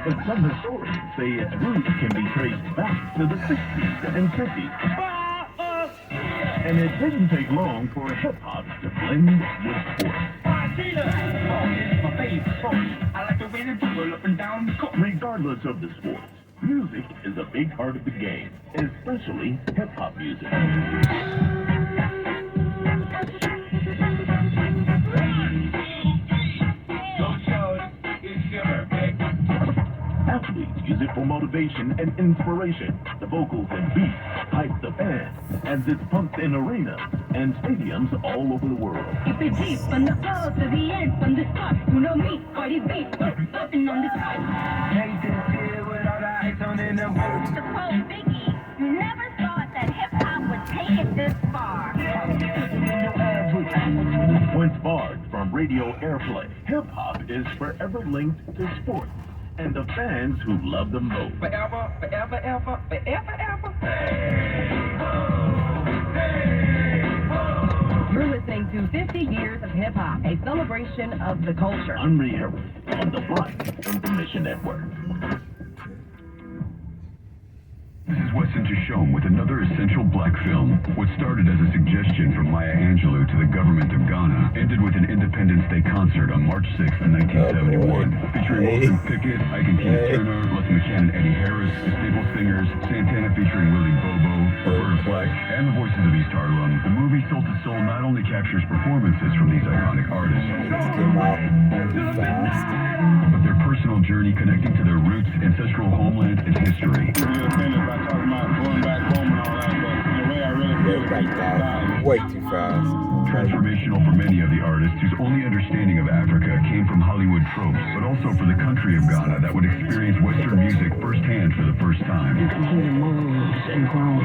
But some historians say its roots can be traced back to the 60s and 50s. And it didn't take long for hip-hop to blend with sports. Regardless of the sport, music is a big part of the game, especially hip-hop music. Athletes use it for motivation and inspiration. The vocals and beats hype the fans as it's pumped in arenas and stadiums all over the world. Keep it deep from the floor to the end, from the start. You know me, Cardi B, something on the side. To quote Biggie, you never thought that hip-hop would take it this far. Once barred from radio airplay, hip-hop is forever linked to sports and the fans who love them both. Forever, forever, ever, forever, ever. You're listening to 50 Years of Hip Hop, a celebration of the culture. Unrehearsed on the Black Information Network. This is Weston Tishome with another essential black film. What started as a suggestion from Maya Angelou to the government of Ghana ended with an Independence Day concert on March 6th, 1971, featuring Wilson Pickett, Ike and Tina Turner, Les McCann and Eddie Harris, the Staple Singers, Santana featuring Willie Bobo, Roberta Flack, and the Voices of East Harlem. The movie Soul to Soul not only captures performances from these iconic artists, but their personal journey connecting to their roots, ancestral homeland, and history. Talking about going back home and all that, but in a way I really feel way too fast. Transformational for many of the artists whose only understanding of Africa came from Hollywood tropes, but also for the country of Ghana that would experience Western music firsthand for the first time. You can hear the moans and groans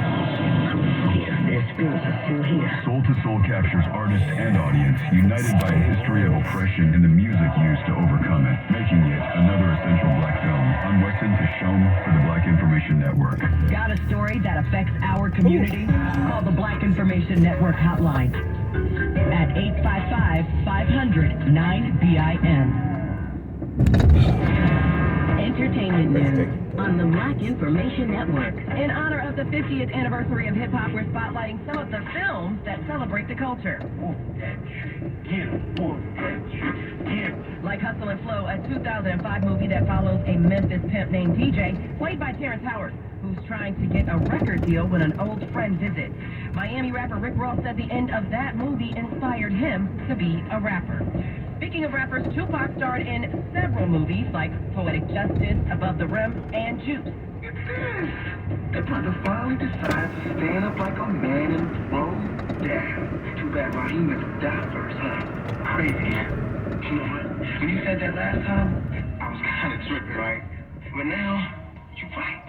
here. Their spirits are still here. Soul to Soul captures artist and audience, united by a history of oppression and the music used to overcome it, making it another essential black film. I'm Weston Tishome for the Black Information Network. Got a story that affects our community? Call the Black Information Network hotline at 855-500-9BIN. Entertainment news on the Black Information Network. In honor of the 50th anniversary of hip-hop, we're spotlighting some of the films that celebrate the culture. Like Hustle and Flow, a 2005 movie that follows a Memphis pimp named TJ, played by Terrence Howard, who's trying to get a record deal when an old friend visits. Miami rapper Rick Ross said the end of that movie inspired him to be a rapper. Speaking of rappers, Tupac starred in several movies like Poetic Justice, Above the Rim, and Juice. It's this. The brother finally decides to stand up like a man and throw down. Too bad Raheem had to die first, huh? Crazy. You know what? When you said that last time, I was kind of tripping, right? But now, you're right.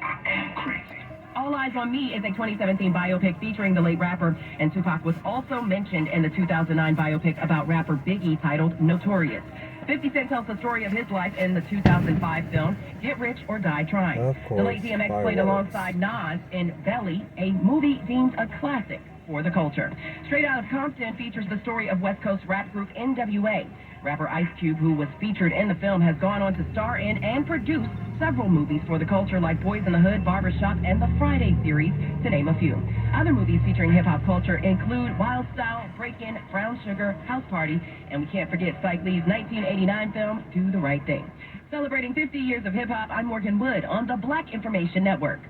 I am crazy. All Eyes on Me is a 2017 biopic featuring the late rapper, and Tupac was also mentioned in the 2009 biopic about rapper Biggie titled Notorious. 50 Cent tells the story of his life in the 2005 film Get Rich or Die Trying. The late DMX played alongside Nas in Belly, a movie deemed a classic for the culture. Straight Outta Compton features the story of West Coast rap group NWA. Rapper Ice Cube, who was featured in the film, has gone on to star in and produce several movies for the culture like Boys in the Hood, Barbershop, and the Friday series, to name a few. Other movies featuring hip-hop culture include Wild Style, Breakin', Brown Sugar, House Party, and we can't forget Spike Lee's 1989 film, Do the Right Thing. Celebrating 50 years of hip-hop, I'm Morgan Wood on the Black Information Network.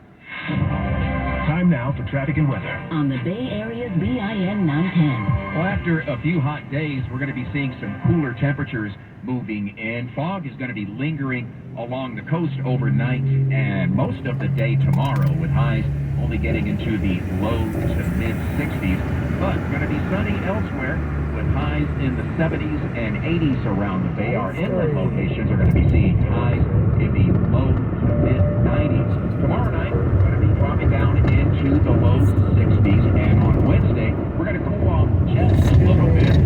Time now for traffic and weather. On the Bay Area's BIN 910. Well, after a few hot days, we're going to be seeing some cooler temperatures moving in. Fog is going to be lingering along the coast overnight and most of the day tomorrow, with highs only getting into the low to mid-60s. But going to be sunny elsewhere, with highs in the 70s and 80s around the bay. Our inland locations are going to be seeing highs in the low to mid-90s. Tomorrow night, we're going to be dropping down into the low 60s, and on Wednesday, we're going to cool off just a little bit.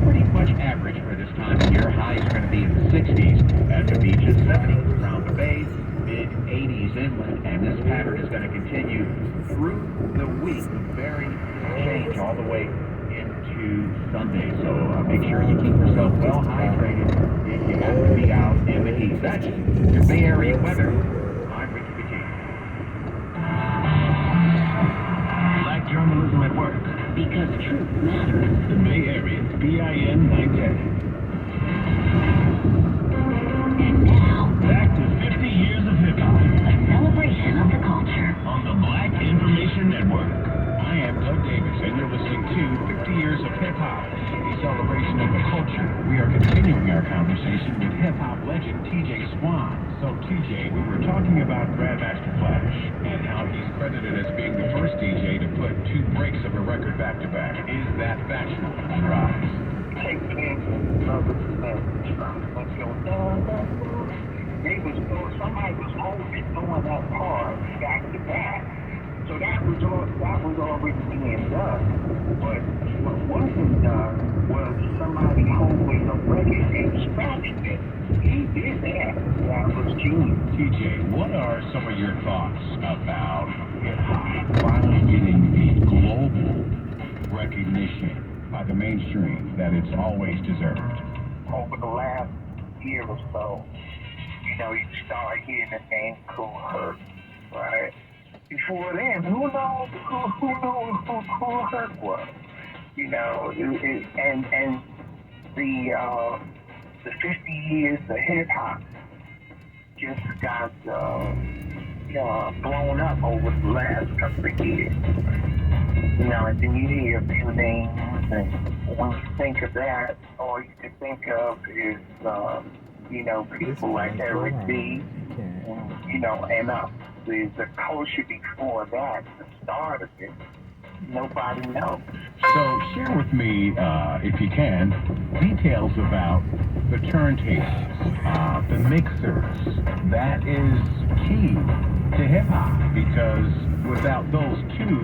Pretty much average for this time of year. Highs are going to be in the 60s at the beaches, 70s around the bay, mid-80s inland, and this pattern is going to continue through the week. Very change all the way into Sunday, so make sure you keep yourself well hydrated if you have to be out in the heat. Flash. With Bay Area weather, I'm Ricky McKee. Black journalism at work. Because truth matters. The Bay Area's BIN 910. And now, Back to 50 years of hip-hop a celebration of the culture. on the Black Information Network. I am Doug Davis, and you're listening to 50 Years of Hip Hop, a celebration of the culture. We are continuing our conversation with hip hop legend TJ Swan. So, TJ, we were talking about Grandmaster Flash and how he's credited as being the first DJ to put 2 breaks of a record back to back. Is that factual in your eyes? Somebody was always doing that part back to back. So that was already being done. But what wasn't done was somebody holding a record and scratching it. He did that. That was genius. TJ, what are some of your thoughts about hip-hop finally getting the global recognition by the mainstream that it's always deserved? Over the last year or so, you start hearing the name Cool Herc, right? Before then, who knew who Cool Herc was? And the 50 years of hip hop just got blown up over the last couple of years. And then you hear a few names, and when you think of that, all you can think of is people like Eric B. And the culture before that, the start of it, nobody knows. So share with me, if you can, details about the turntables, the mixers. That is key to hip-hop, because without those two,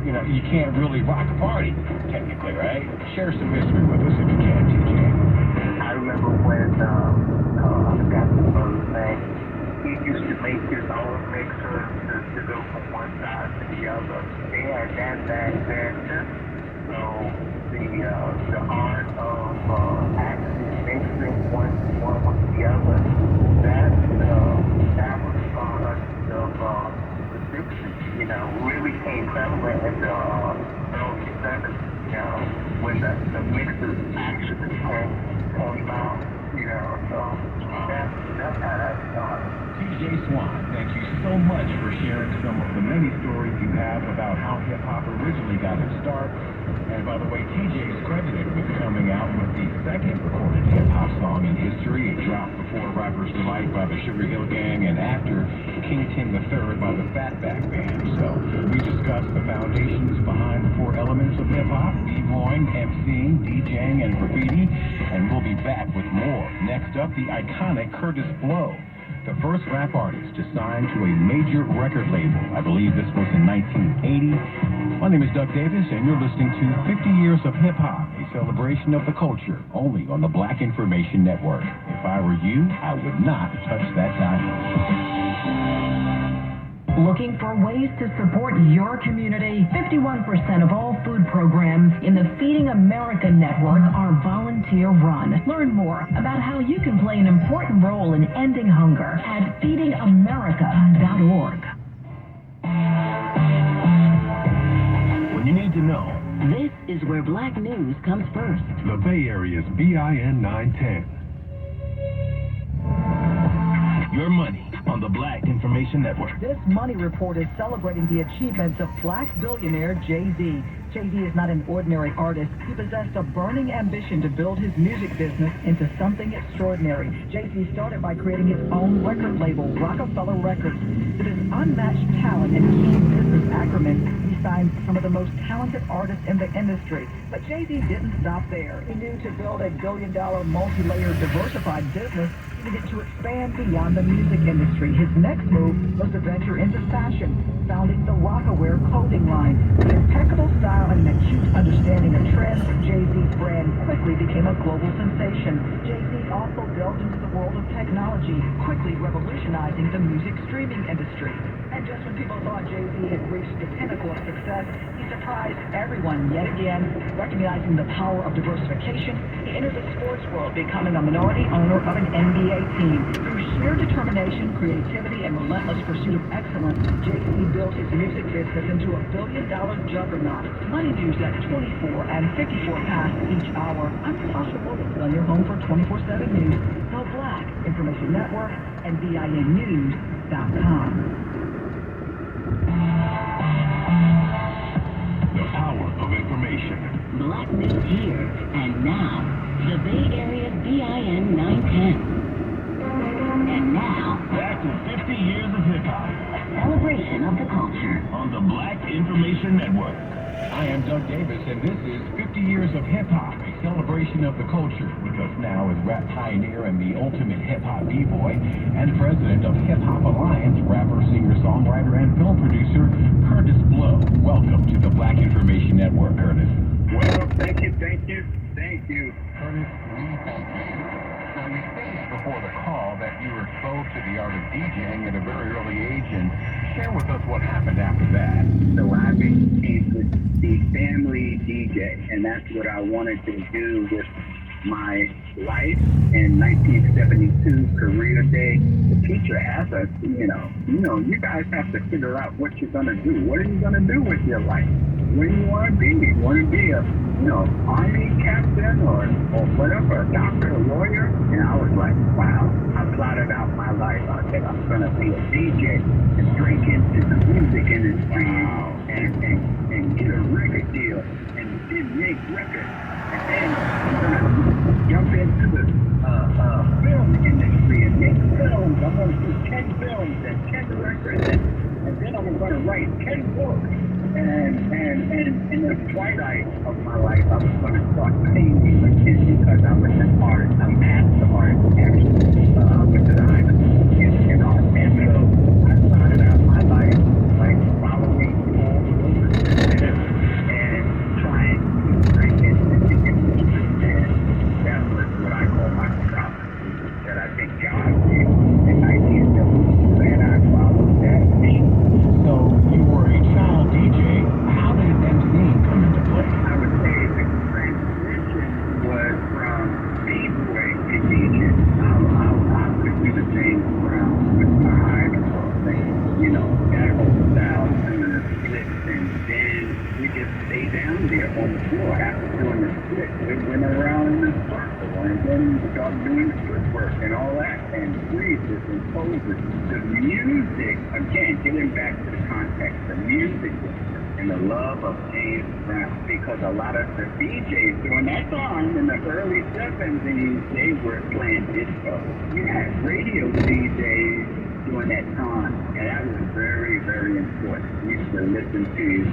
you can't really rock a party, technically, right? Share some history with us if you can, TJ. I remember when, I forgot the brother's name, he used to make his own mixer to go from one side to the other. They had that back then too. So the art of actually mixing one with the other, that was part of the 60s, really came prevalent in the early 70s, when the mixers actually came out, so that's how that started. TJ Swan, thank you so much for sharing some of the many stories you have about how hip-hop originally got its start. And by the way, TJ is credited with coming out with the second recorded hip-hop song in history. It dropped before Rapper's Delight by the Sugar Hill Gang and after King Tim III by the Fatback Band. So we discussed the foundations behind the 4 elements of hip-hop: b-boying, MCing, DJing, and graffiti. And we'll be back with more. Next up, the iconic Curtis Blow, the first rap artist to sign to a major record label. I believe this was in 1980. My name is Doug Davis, and you're listening to 50 Years of Hip Hop, a celebration of the culture, only on the Black Information Network. If I were you, I would not touch that dial. Looking for ways to support your community? 51% of all food programs in the Feeding America network are volunteer-run. Learn more about how you can play an important role in ending hunger at feedingamerica.org. When you need to know, This is where Black news comes first. the Bay Area's BIN 910. Your money on the Black Information Network. This Money Report is celebrating the achievements of Black billionaire Jay-Z. Jay-Z is not an ordinary artist. He possessed a burning ambition to build his music business into something extraordinary. Jay-Z started by creating his own record label, Rockefeller Records. With his unmatched talent and keen business acumen, he signed some of the most talented artists in the industry. But Jay-Z didn't stop there. He knew to build a billion-dollar, multi-layered, diversified business, he needed to expand beyond the music industry. His next move was to venture into fashion, founding the Rockaware clothing line. With impeccable style and an acute understanding of trends, Jay-Z's brand quickly became a global sensation. Jay-Z also delved into the world of technology, quickly revolutionizing the music streaming industry. And just when people thought Jay-Z had reached the pinnacle of success, he surprised everyone yet again. Recognizing the power of diversification, he entered the sports world, becoming a minority owner of an NBA team. Through sheer determination, creativity, and relentless pursuit of excellence, Jay-Z built his music business into a billion-dollar juggernaut. Money news at 24 and 54 past each hour. I'm Natasha Williams on your home for 24/7 news. No Black Information Network and VINnews.com. The power of information. Black news here and now. The Bay Area's VIN 910. And now, Back to 50 years of hip-hop a celebration of the culture. on the Black Information Network. I am Doug Davis, and this is 50 Years of Hip Hop, a celebration of the culture. With us now is rap pioneer and the ultimate hip hop b-boy, and president of Hip Hop Alliance, rapper, singer, songwriter, and film producer, Curtis Blow. Welcome to the Black Information Network, Curtis. Well, thank you. Curtis, we thank you. Now, you stated before the call that you were exposed to the art of DJing at a very early age, and share with us what happened after that. So I became the family DJ, and that's what I wanted to do with my life. In 1972, career day, the teacher asked us, you guys have to figure out what you're gonna do. What are you gonna do with your life? What do you want to be? You want to be a, army captain or whatever, a doctor, a lawyer? And I was like, wow. I plotted out my life. I said, I'm gonna be a DJ and break into the music industry and get a record deal and then make records. And then I'm gonna jump into the film industry and make films. I'm gonna do 10 films and 10 records, and then I'm gonna write 10 books. And in the twilight of my life, I was gonna start painting again because I was an artist. I'm master artist, actually. I was designed in art. And so I started out my life like following all the and trying to break into the industry. And that was what I call my prophecy that I think God gave in 1972, and I followed that mission. So you were a child DJ. How did MCing come into play? I would say the transition was from b-boy to DJ. I could do the James Brown with my eyes closed thing, that whole style, doing the splits, and then we just stay down there on the floor after doing the split. We went around in a circle, and then we started doing the footwork and all that, and breezes and poses. The music, again, getting back to the context, the music and the love of James Brown, because a lot of the DJs during that time in the early 70s, they were playing disco. You had radio DJs during that time, and that was very, very important. We used to listen to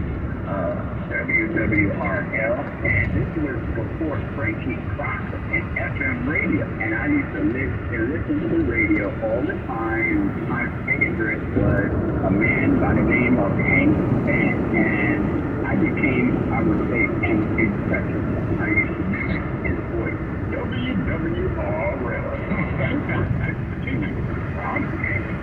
WWRL, and this was before Frankie Crocker and FM radio, and I used to listen to the radio all the time. My favorite was a man by the name of Hank Van, and I would say, an exceptional. I used to mimic his voice. WWRL. I'm Hank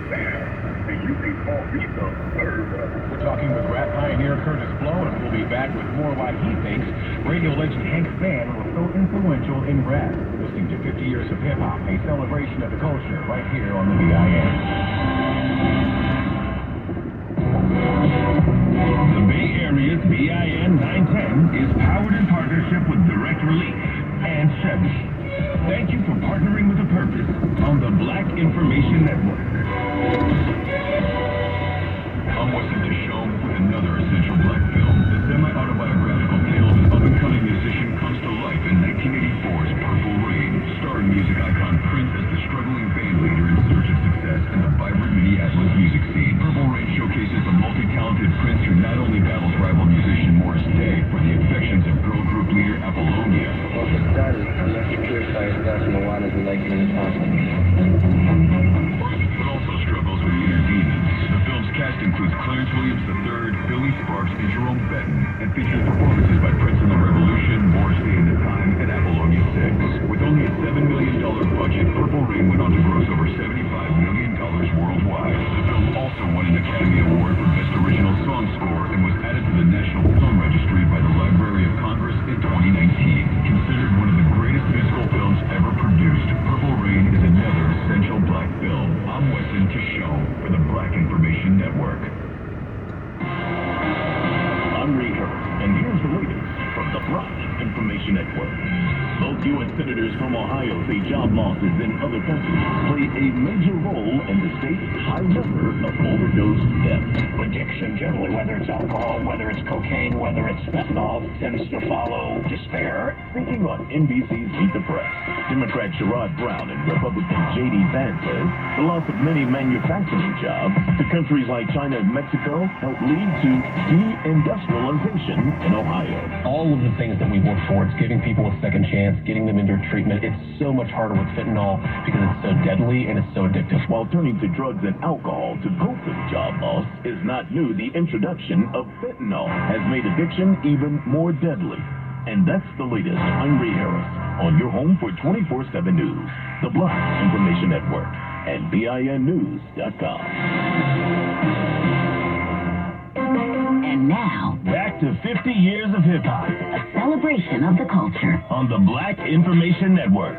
Van, and you can call me the third. We're talking with rap pioneer Curtis Blow, and we'll be back with more why he thinks radio legend Hank Van was so influential in rap. Listening to 50 Years of Hip Hop, a celebration of the culture, right here on the VIN. The Bay Area's VIN 910 is powered in partnership with Direct Relief and Chevy. Thank you for partnering with a purpose on the Black Information Network. I'm Weston Deshawn with another essential black film. The semi-autobiographical tale of an up-and-coming musician comes to life in 1984's Purple Rain, starring music icon Prince as the struggling band leader in search of success in the vibrant Minneapolis music scene. Purple Rain showcases the multi-talented Prince who not only battles rival musician Morris Day for the affections of girl group leader Apollonia, Well, for starters, I'm not secure by a glass of water the like in the hospital. but also struggles with inner demons. The film's cast includes Clarence Williams III, Billy Sparks, and Jerome Benton, and features performances by Prince and the Revolution, Morris Day and the Time, and Apollonia 6. With only a $7 million budget, Purple Rain went on to gross over $75 million worldwide. The film also won an Academy Award for Best Original Song Score and was added to the National Film Registry by the Library of Congress in 2019. Considered one of the greatest musical films ever produced, Purple Rain is another essential black film. for the Black Information Network. I'm Rico, and here's the latest from the Black Information Network. Both U.S. senators from Ohio say job losses in other countries play a major role in the state's high number of overdose deaths. Addiction, generally, whether it's alcohol, whether it's cocaine, whether it's fentanyl, tends to follow despair. Speaking on NBC's Meet the Press, Democrat Sherrod Brown and Republican J.D. Vance says the loss of many manufacturing jobs to countries like China and Mexico helped lead to deindustrialization in Ohio. All of the things that we work for, it's giving people a second chance, getting them into treatment. It's so much harder with fentanyl because it's so deadly and it's so addictive. While turning to drugs and alcohol to cope with job loss is not new, the introduction of fentanyl has made addiction even more deadly. And that's the latest. I'm Ray Harris on your home for 24/7 news, the Black Information Network, and BINnews.com. And now, back to 50 years of hip-hop. A celebration of the culture. On the Black Information Network.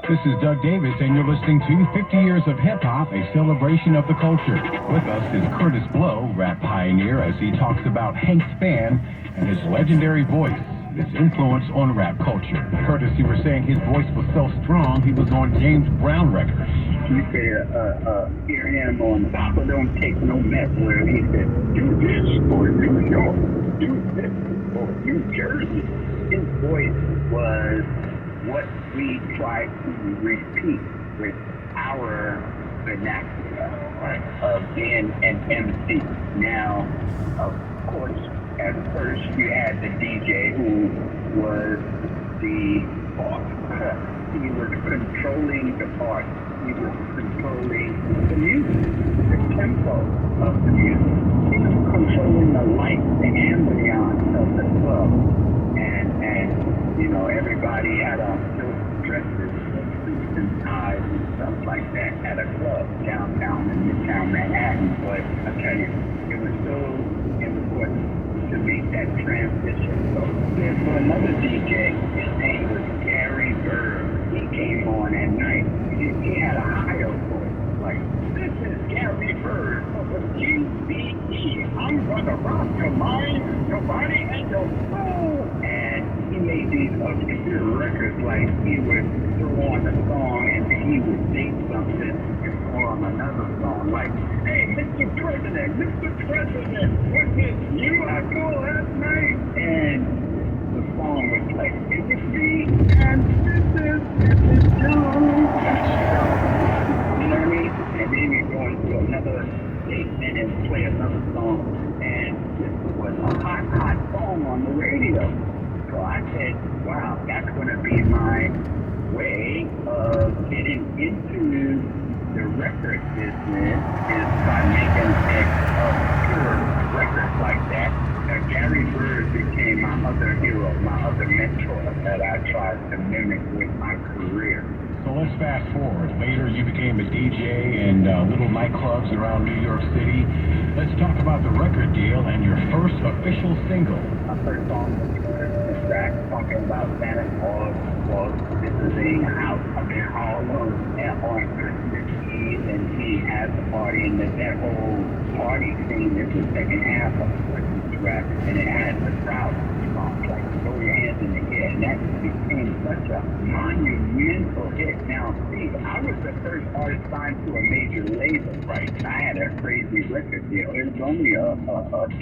This is Doug Davis, and you're listening to 50 Years of Hip-Hop, a celebration of the culture. With us is Curtis Blow, rap pioneer, as he talks about Hank Spann and his legendary voice, his influence on rap culture. Curtis, you were saying his voice was so strong, he was on James Brown records. You could hear him on Papa Don't Take No Mess, where he said, do this for New York, do this for New Jersey. His voice was what we try to repeat with our vernacular of being an MC. Now, of course, at first you had the DJ who was the boss. He was controlling the part. He was controlling the music, the tempo of the music. He was controlling the lights, the ambiance of the club. And you know, everybody had on silk dresses, suits and ties and stuff like that at a club downtown in Midtown Manhattan. But I tell you, it was so important to make that transition. So there's another DJ, his name was Gary Bird. He came on at night. He had a higher voice, like, this is Gary Bird of the GBE. I'm gonna rock your mind, your body, and your soul. And he made these obscure records, like he would throw on a song and he would sing something and throw on another song, like, hey, Mr. President, what did you have to last night? And the song was like, it was me, and this is John. You know what I mean? And then you go into another statement and play another song, and this was a hot song on the radio. So I said, wow, that's going to be my way of getting into the record business, is by making obscure records like that. Gary Bird became my other hero, my other mentor that I tried to mimic with my career. So let's fast forward. Later, you became a DJ in little nightclubs around New York City. Let's talk about the record deal and your first official single. My first song was Christmas track, talking about Santa Claus was visiting a house up in Harlem on Christmas Eve, and he had the party, and that whole party scene is the second half of the Christmas track, and it had the crowd response, like throw your hands in the air, and that became such a monumental hit. Now, see, I was the first artist signed to a major label, right? I had a crazy record deal. It was only a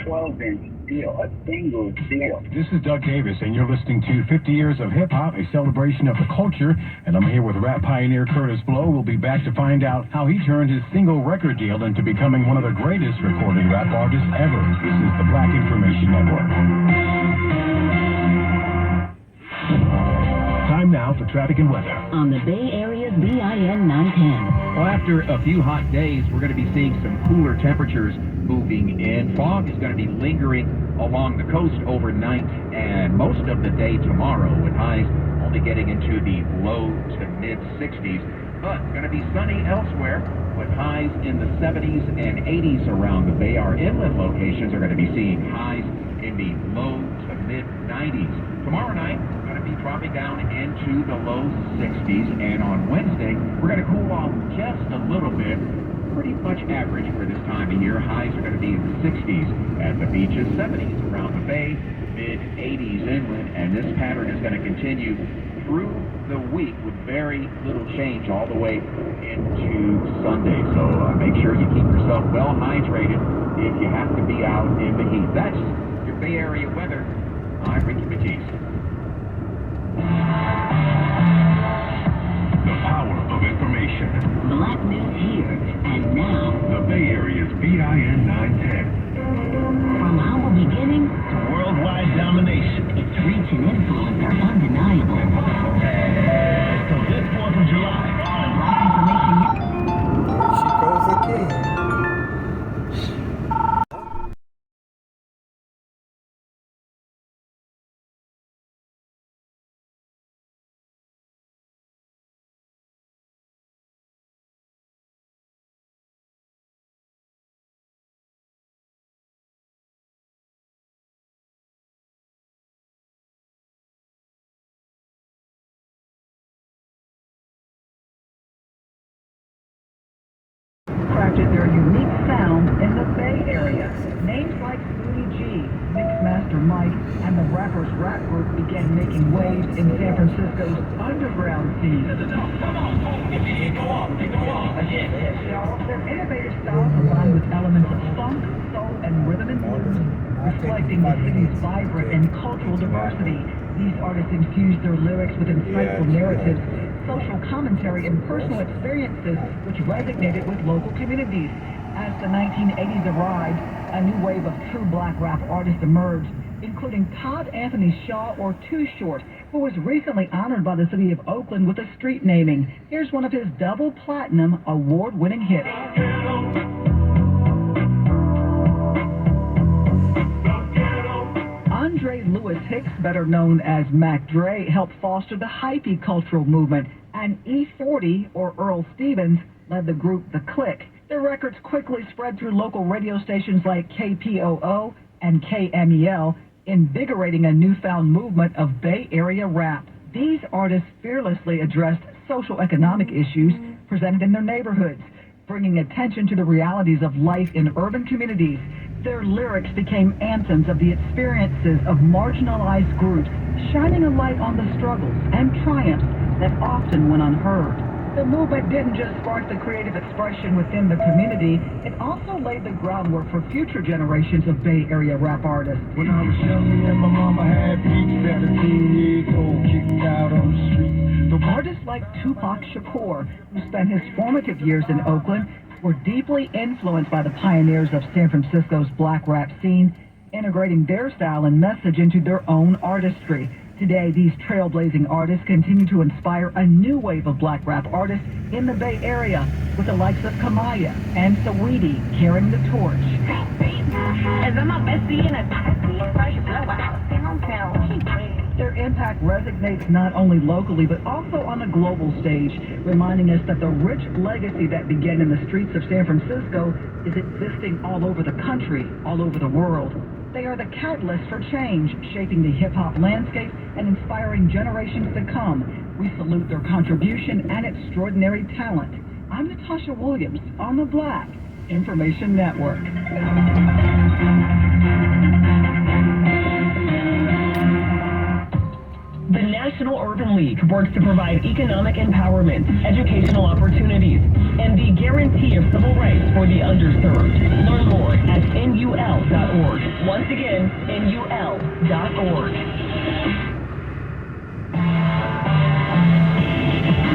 12-inch deal, a single deal. This is Doug Davis, and you're listening to 50 Years of Hip-Hop, a celebration of the culture, and I'm here with rap pioneer Curtis Blow. We'll be back to find out how he turned his single record deal into becoming one of the greatest recorded rap artists ever. This is the Black Information Network. Time now for traffic and weather. On the Bay Area's BIN 910. Well, after a few hot days, we're going to be seeing some cooler temperatures moving in. Fog is going to be lingering along the coast overnight and most of the day tomorrow, with highs only getting into the low to mid 60s. But going to be sunny elsewhere, with highs in the 70s and 80s around the bay. Our inland locations are going to be seeing highs in the low to mid 90s. Tomorrow night, we're going to be dropping down into the low 60s, and on Wednesday, we're going to cool off just a little bit. pretty much average for this time of year. Highs are going to be in the 60s at the beaches, 70s around the bay, mid-80s inland, and this pattern is going to continue through the week with very little change all the way into Sunday. So make sure you keep yourself well hydrated if you have to be out in the heat. That's your Bay Area weather. I'm Ricky Batiste. The power of information. Black news here and now. The Bay Area's BIN 910. From humble beginnings to worldwide domination, its reach and influence are undeniable. So this 4th of July, the Black information. Here she goes again. Crafted their unique sound in the Bay Area. Names like Booty G, Mixmaster Mike, and the Rappers Rap Group began making waves in San Francisco's underground scene. Their innovative styles align with elements of funk, soul, and rhythm and blues, reflecting the city's vibrant and cultural diversity. These artists infuse their lyrics with insightful narratives, social commentary, and personal experiences which resonated with local communities. As the 1980s arrived, a new wave of true black rap artists emerged, including Todd Anthony Shaw, or Too Short, who was recently honored by the city of Oakland with a street naming. Here's one of his double platinum award-winning hits. Andre Lewis Hicks, better known as Mac Dre, helped foster the hyphy cultural movement, and E40, or Earl Stevens, led the group The Click. Their records quickly spread through local radio stations like KPOO and KMEL, invigorating a newfound movement of Bay Area rap. These artists fearlessly addressed social economic issues presented in their neighborhoods, bringing attention to the realities of life in urban communities. Their lyrics became anthems of the experiences of marginalized groups, shining a light on the struggles and triumphs that often went unheard. The movement didn't just spark the creative expression within the community, it also laid the groundwork for future generations of Bay Area rap artists. When I was young, me and my mama had beef, 17 years old, kicked out on the street. Artists like Tupac Shakur, who spent his formative years in Oakland, were deeply influenced by the pioneers of San Francisco's black rap scene, integrating their style and message into their own artistry. Today, these trailblazing artists continue to inspire a new wave of black rap artists in the Bay Area, with the likes of Kamaya and Saweetie carrying the torch. Their impact resonates not only locally, but also on a global stage, reminding us that the rich legacy that began in the streets of San Francisco is existing all over the country, all over the world. They are the catalyst for change, shaping the hip-hop landscape and inspiring generations to come. We salute their contribution and extraordinary talent. I'm Natasha Williams on the Black Information Network. The National Urban League works to provide economic empowerment, educational opportunities, and the guarantee of civil rights for the underserved. Learn more at NUL.org. Once again, NUL.org.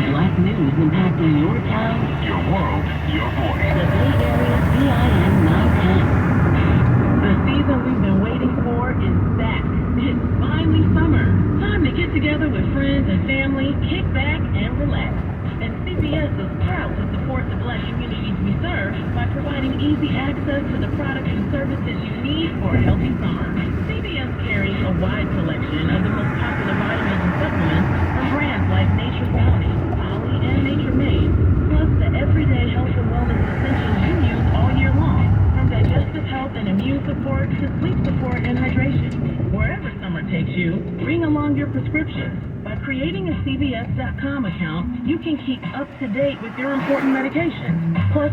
Black news impacting your town, Your world, your voice. the Bay Area's BIN 910. The season we've been waiting for is back. It's finally summer. Time to get together with friends and family, kick back, and relax. And CBS is proud to support the black communities we serve by providing easy access to the products and services you need for a healthy summer. CBS carries a wide selection of the most popular vitamins and supplements from brands like Nature's Bounty, Ollie, and Nature Made, plus the everyday health and wellness essentials you use all year long, from digestive health and immune support to sleep support and hydration. Wherever summer takes you, bring along your prescriptions. By creating a CVS.com account, you can keep up to date with your important medications. Plus,